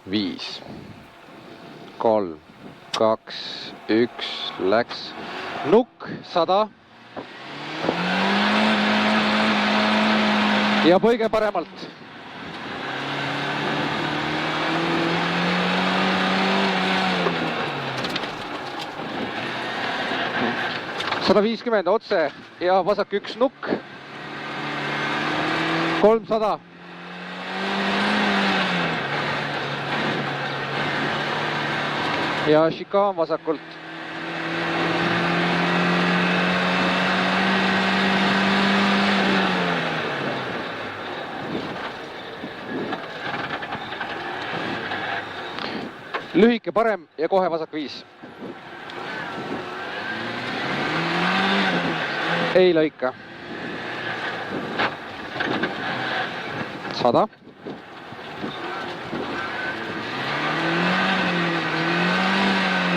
5, 3, 2, 1, läks. Nukk 100. Ja põige paremalt. $150 otse ja vasak 1 nukk. 300. Ja šikaan vasakult. Lühike parem ja kohe vasak 5. Ei lõika. 100.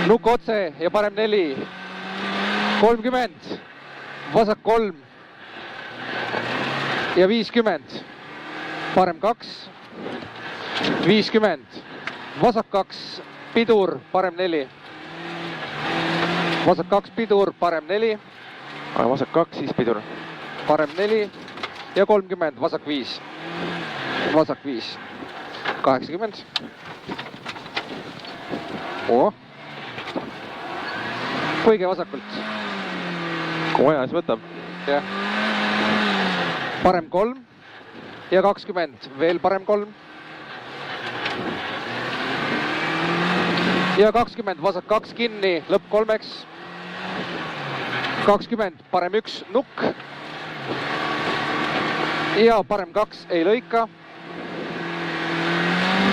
Nukk otse ja parem 4. 30. Vasak 3. Ja 50. Parem 2. 50. Vasak 2. Pidur, parem 4. Vasak 2 pidur, parem 4. Vasak 2, siis pidur. Parem 4 ja 30, vasak 5. Vasak 5. 80. Põige vasakult. Kui vaja, siis võtab. Jah. Parem 3 ja 20. Veel parem 3. Ja 20, vasak 2 kinni, lõpp 3. 20, parem 1 nukk. Ja parem 2 ei lõika.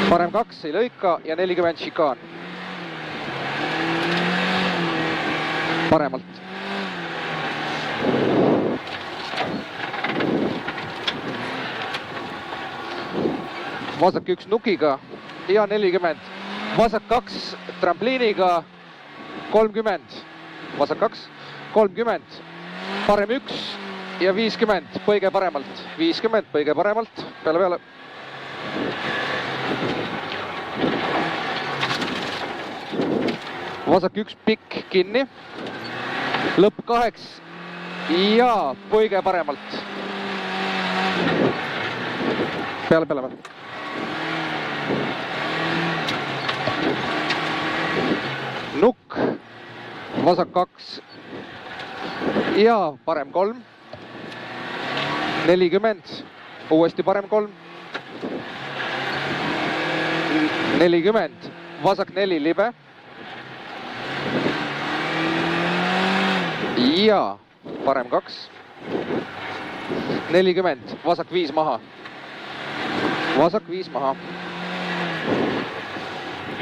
Parem 2 ei lõika ja 40 šikaan. Paremalt. Vasak 1 nukiga ja 40. Vasak 2 trampliiniga 30. Vasak 2, 30. Parem 1 ja 50. Põige paremalt. 50, põige paremalt. Peale. Vasak 1 pikk kinni. Lõpp 8 ja põige paremalt. Peale. Nukk, vasak 2 ja parem 3. 40, uuesti parem 3. 40, vasak 4 libe. Ja parem 2. 40, vasak 5 maha. Vasak 5 maha.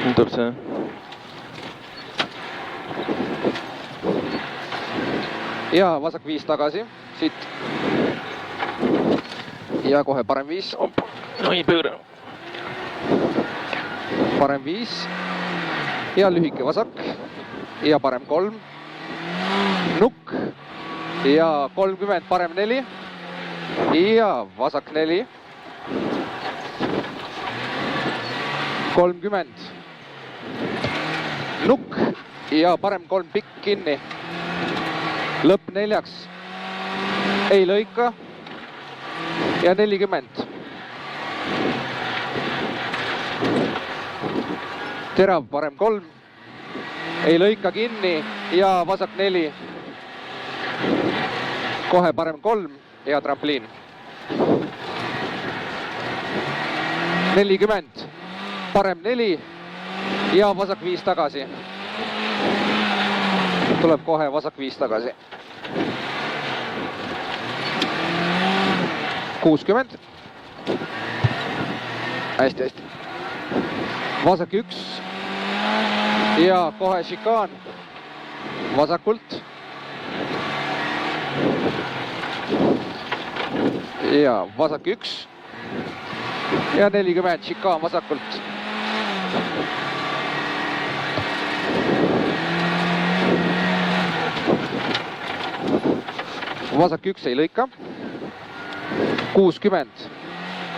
Nüüd tuleb see. Ja vasak 5 tagasi, siit. Ja kohe parem 5. Oi, pööre. Parem 5. Ja lühike vasak. Ja parem 3. Nukk. Ja 30, parem 4. Ja vasak 4. 30. Nukk. Ja parem 3 pikk kinni. Lõpp 4. Ei lõika. Ja 40. Terav parem 3. Ei lõika kinni ja vasak 4. Kohe parem 3 ja trampliin. 40. Parem 4 ja vasak 5 tagasi. Tuleb kohe vasak 5 tagasi. 60. Hästi. Vasak 1. Ja kohe šikaan. Vasakult. Ja vasak 1. Ja 40 šikaan vasakult. Vasak 1 ei lõika. 60.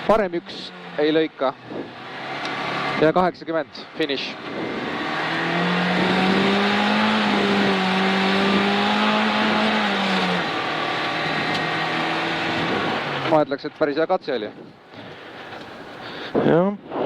Parem 1 ei lõika. ja 80, finiš. ma ütleks, et päris hea katse oli. jah.